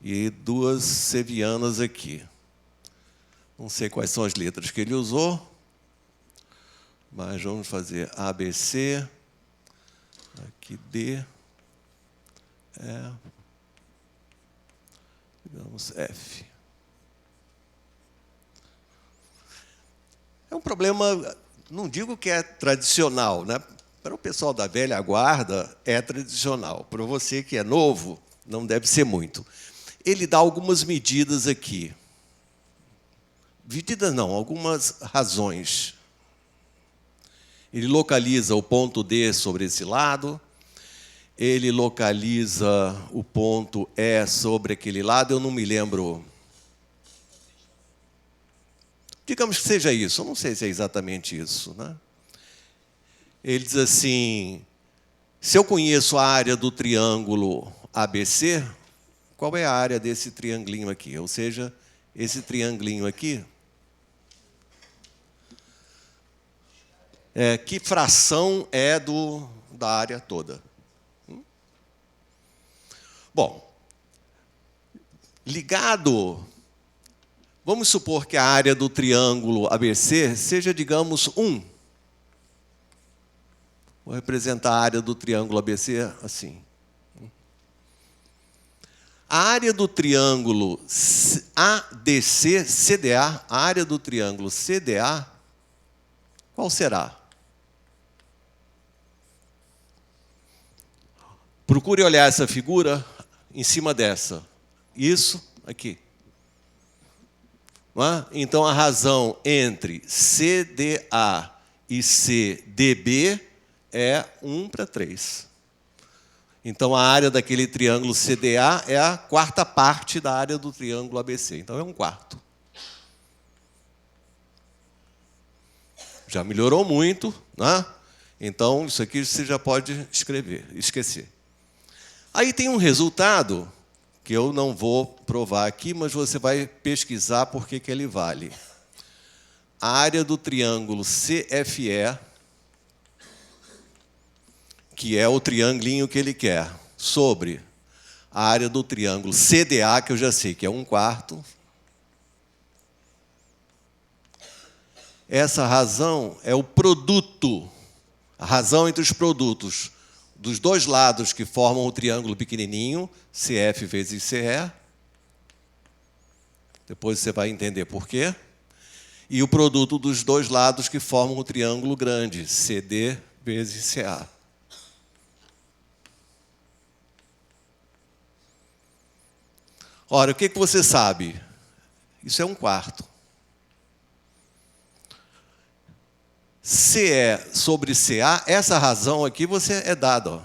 e duas sevianas aqui. Não sei quais são as letras que ele usou, mas vamos fazer ABC, aqui D, digamos F. É um problema, não digo que é tradicional, né? Para o pessoal da velha guarda, é tradicional. Para você que é novo, não deve ser muito. Ele dá algumas medidas aqui. Medidas não, algumas razões. Ele localiza o ponto D sobre esse lado, ele localiza o ponto E sobre aquele lado, eu não me lembro. Digamos que seja isso, eu não sei se é exatamente isso, né? Ele diz assim, se eu conheço a área do triângulo ABC, qual é a área desse triangulinho aqui? Ou seja, esse triangulinho aqui, que fração é da área toda? Bom, ligado, vamos supor que a área do triângulo ABC seja, digamos, 1. Vou representar a área do triângulo ABC assim. A área do triângulo ADC, CDA, a área do triângulo CDA, qual será? Procure olhar essa figura em cima dessa. Isso aqui. Não é? Então, a razão entre CDA e CDB é 1:3. Então, a área daquele triângulo CDA é a quarta parte da área do triângulo ABC. Então, é 1/4. Já melhorou muito, né? Então, isso aqui você já pode esquecer. Aí tem um resultado que eu não vou provar aqui, mas você vai pesquisar por que ele vale. A área do triângulo CFE, que é o triangulinho que ele quer, sobre a área do triângulo CDA, que eu já sei que é 1/4. Essa razão é o produto, a razão entre os produtos dos dois lados que formam o triângulo pequenininho, CF vezes CE. Depois você vai entender por quê. E o produto dos dois lados que formam o triângulo grande, CD vezes CA. Ora, o que você sabe? Isso é 1/4. CE sobre CA, essa razão aqui você é dada. Ó.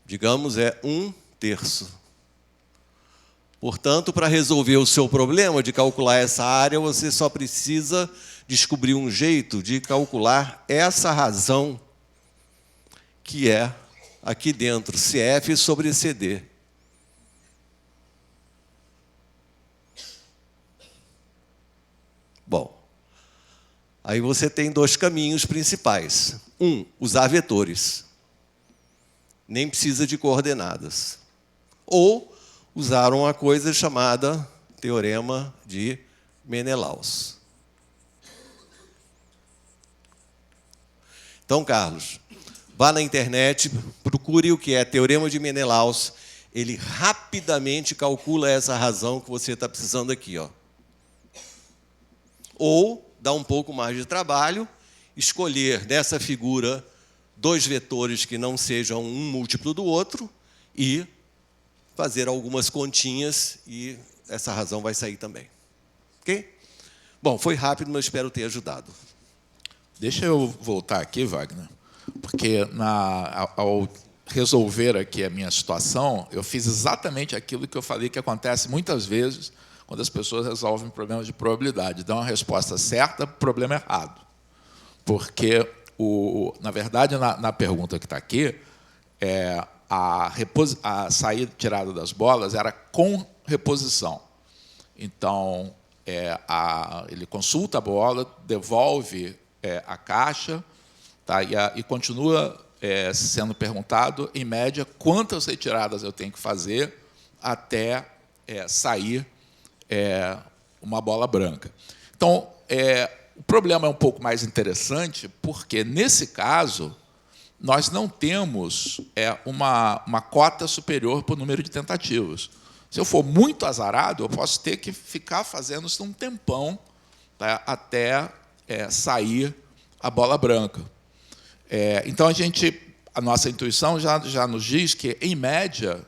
Digamos, é 1/3. Portanto, para resolver o seu problema de calcular essa área, você só precisa descobrir um jeito de calcular essa razão que é aqui dentro, CF sobre CD. Bom, aí você tem dois caminhos principais. Usar vetores. Nem precisa de coordenadas. Ou usar uma coisa chamada Teorema de Menelaus. Então, Carlos, vá na internet, procure o que é Teorema de Menelaus. Ele rapidamente calcula essa razão que você está precisando aqui, ó. Ou dá um pouco mais de trabalho, escolher nessa figura dois vetores que não sejam um múltiplo do outro e fazer algumas continhas e essa razão vai sair também. Ok? Bom, foi rápido, mas espero ter ajudado. Deixa eu voltar aqui, Wagner, porque ao resolver aqui a minha situação, eu fiz exatamente aquilo que eu falei que acontece muitas vezes quando as pessoas resolvem problemas de probabilidade. Dão a resposta certa para o problema errado. Porque, na verdade, na pergunta que está aqui, a saída tirada das bolas era com reposição. Então, ele consulta a bola, devolve a caixa, tá, e continua sendo perguntado, em média, quantas retiradas eu tenho que fazer até sair uma bola branca. Então, o problema é um pouco mais interessante, porque, nesse caso, nós não temos uma cota superior para o número de tentativas. Se eu for muito azarado, eu posso ter que ficar fazendo isso um tempão, tá, até sair a bola branca. Então, a nossa intuição já nos diz que, em média,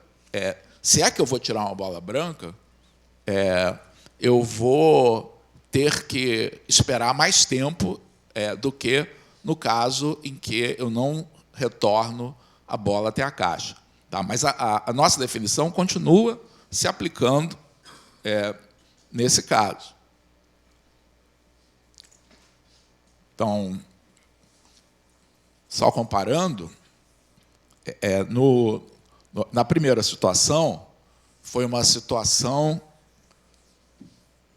se é que eu vou tirar uma bola branca, eu vou ter que esperar mais tempo do que no caso em que eu não retorno a bola até a caixa. Tá? Mas a nossa definição continua se aplicando nesse caso. Então, só comparando, na primeira situação, foi uma situação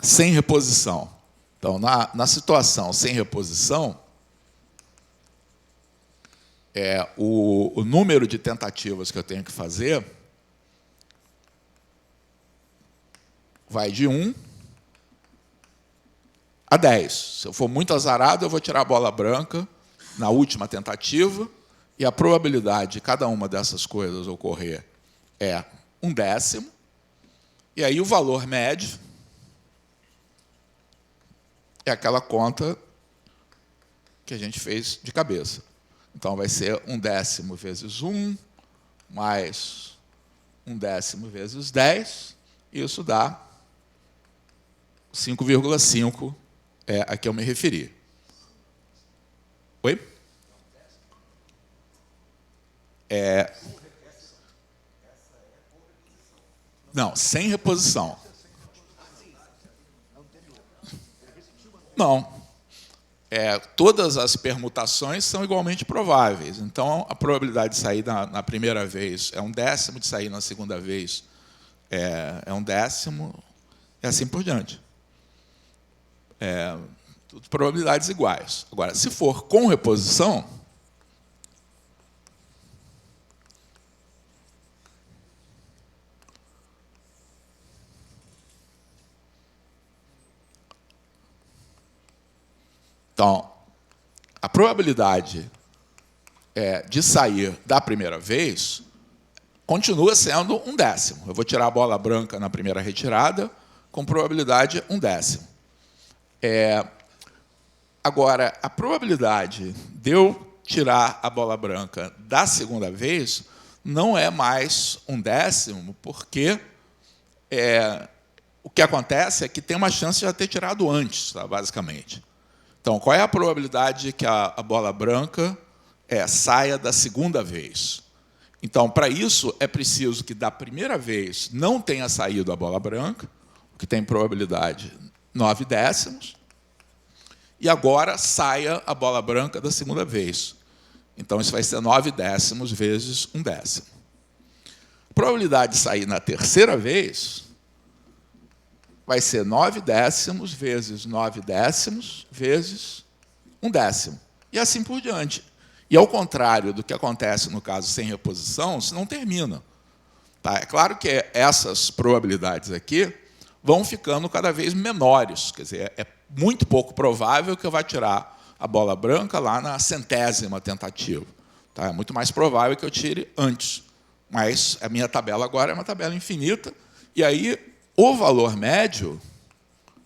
sem reposição. Então, na situação sem reposição, o número de tentativas que eu tenho que fazer vai de 1 a 10. Se eu for muito azarado, eu vou tirar a bola branca na última tentativa, e a probabilidade de cada uma dessas coisas ocorrer é 1/10. E aí o valor médio é aquela conta que a gente fez de cabeça. Então, vai ser 1/10 vezes 1, mais 1/10 vezes 10, e isso dá 5,5, a que eu me referi. Oi? Não, sem reposição. Não. Todas as permutações são igualmente prováveis. Então, a probabilidade de sair na primeira vez é 1/10, de sair na segunda vez é 1/10, e assim por diante. Tudo probabilidades iguais. Agora, se for com reposição, então, a probabilidade de sair da primeira vez continua sendo 1/10. Eu vou tirar a bola branca na primeira retirada, com probabilidade 1/10. Agora, a probabilidade de eu tirar a bola branca da segunda vez não é mais 1/10, porque o que acontece é que tem uma chance de já ter tirado antes, tá, basicamente. Então, qual é a probabilidade de que a bola branca saia da segunda vez? Então, para isso, é preciso que da primeira vez não tenha saído a bola branca, o que tem probabilidade 9/10, e agora saia a bola branca da segunda vez. Então, isso vai ser 9/10 vezes 1/10. A probabilidade de sair na terceira vez vai ser 9/10 vezes 9/10 vezes 1/10. E assim por diante. E, ao contrário do que acontece no caso sem reposição, isso não termina. Tá? É claro que essas probabilidades aqui vão ficando cada vez menores. Quer dizer, é muito pouco provável que eu vá tirar a bola branca lá na 100ª tentativa. Tá? É muito mais provável que eu tire antes. Mas a minha tabela agora é uma tabela infinita, e aí o valor médio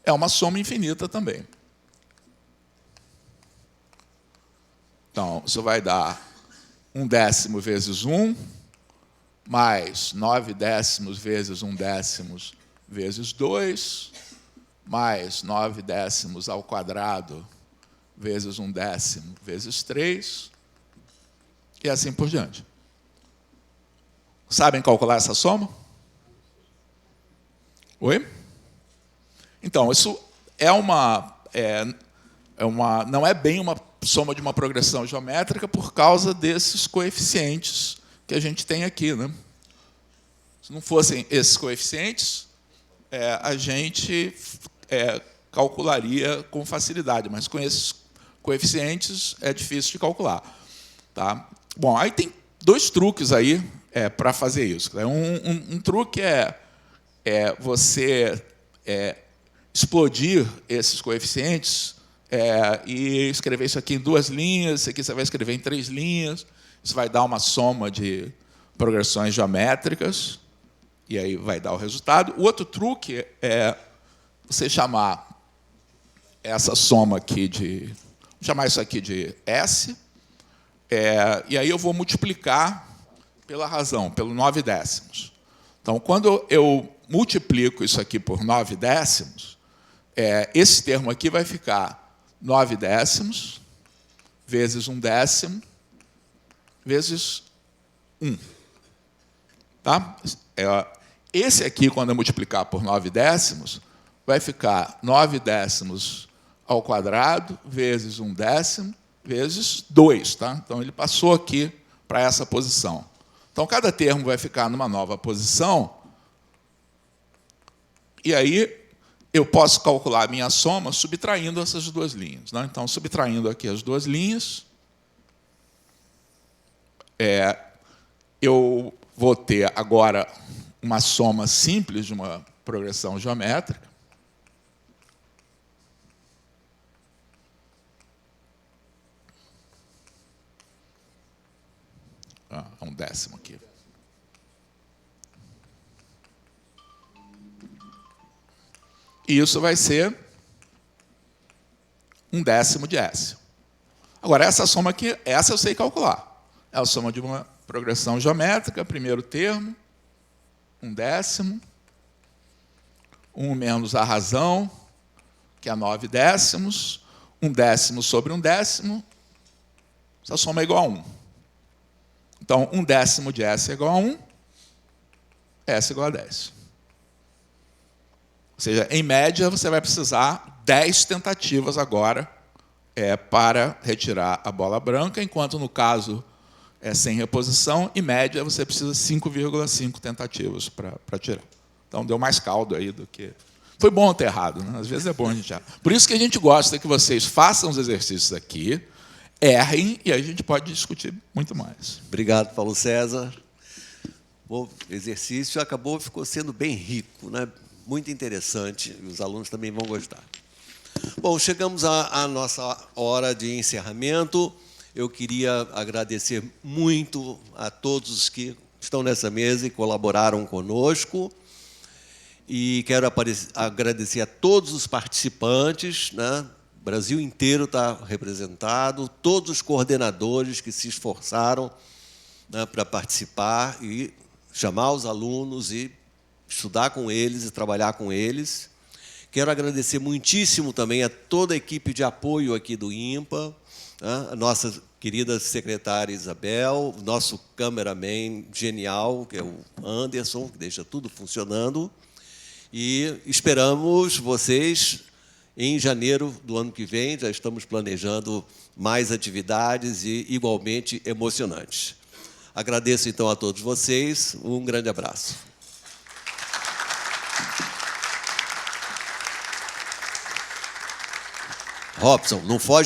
é uma soma infinita também. Então, isso vai dar 1/10 vezes 1, mais 9/10 vezes 1/10 vezes 2, mais 9/10 ao quadrado vezes 1/10 vezes 3, e assim por diante. Sabem calcular essa soma? Oi? Então, isso não é bem uma soma de uma progressão geométrica por causa desses coeficientes que a gente tem aqui, né? Se não fossem esses coeficientes, a gente calcularia com facilidade, mas com esses coeficientes é difícil de calcular. Tá? Bom, aí tem dois truques aí para fazer isso. Um truque é você explodir esses coeficientes e escrever isso aqui em 2 linhas, isso aqui você vai escrever em 3 linhas, isso vai dar uma soma de progressões geométricas, e aí vai dar o resultado. O outro truque é você chamar essa soma aqui de... Vou chamar isso aqui de S, e aí eu vou multiplicar pela razão, pelo 9/10. Então, quando eu multiplico isso aqui por 9/10, esse termo aqui vai ficar 9/10 vezes 1/10 vezes 1. Tá? Esse aqui, quando eu multiplicar por 9/10, vai ficar 9/10 ao quadrado vezes 1/10 vezes 2. Tá? Então, ele passou aqui para essa posição. Então, cada termo vai ficar numa nova posição, e aí eu posso calcular a minha soma subtraindo essas duas linhas. Né? Então, subtraindo aqui as duas linhas, eu vou ter agora uma soma simples de uma progressão geométrica. Um décimo aqui. E isso vai ser um décimo de S. Agora, essa soma aqui, essa eu sei calcular. É a soma de uma progressão geométrica, primeiro termo, um décimo, 1 menos a razão, que é 9 décimos, um décimo sobre um décimo, essa soma é igual a 1. Então, um décimo de S é igual a 1, S é igual a 10. Ou seja, em média, você vai precisar 10 tentativas agora para retirar a bola branca, enquanto, no caso, sem reposição, em média, você precisa 5,5 tentativas para tirar. Então, deu mais caldo aí do que... Foi bom ter errado, né? Às vezes é bom a gente errar. Por isso que a gente gosta que vocês façam os exercícios aqui, errem, e aí a gente pode discutir muito mais. Obrigado, Paulo César. O exercício ficou sendo bem rico, né? Muito interessante, e os alunos também vão gostar. Bom, chegamos à nossa hora de encerramento. Eu queria agradecer muito a todos os que estão nessa mesa e colaboraram conosco. E quero agradecer a todos os participantes, né? O Brasil inteiro está representado, todos os coordenadores que se esforçaram, né, para participar e chamar os alunos e estudar com eles e trabalhar com eles. Quero agradecer muitíssimo também a toda a equipe de apoio aqui do INPA, né, a nossa querida secretária Isabel, o nosso cameraman genial, que é o Anderson, que deixa tudo funcionando. E esperamos vocês em janeiro do ano que vem. Já estamos planejando mais atividades e igualmente emocionantes. Agradeço, então, a todos vocês. Um grande abraço. Robson, não foge.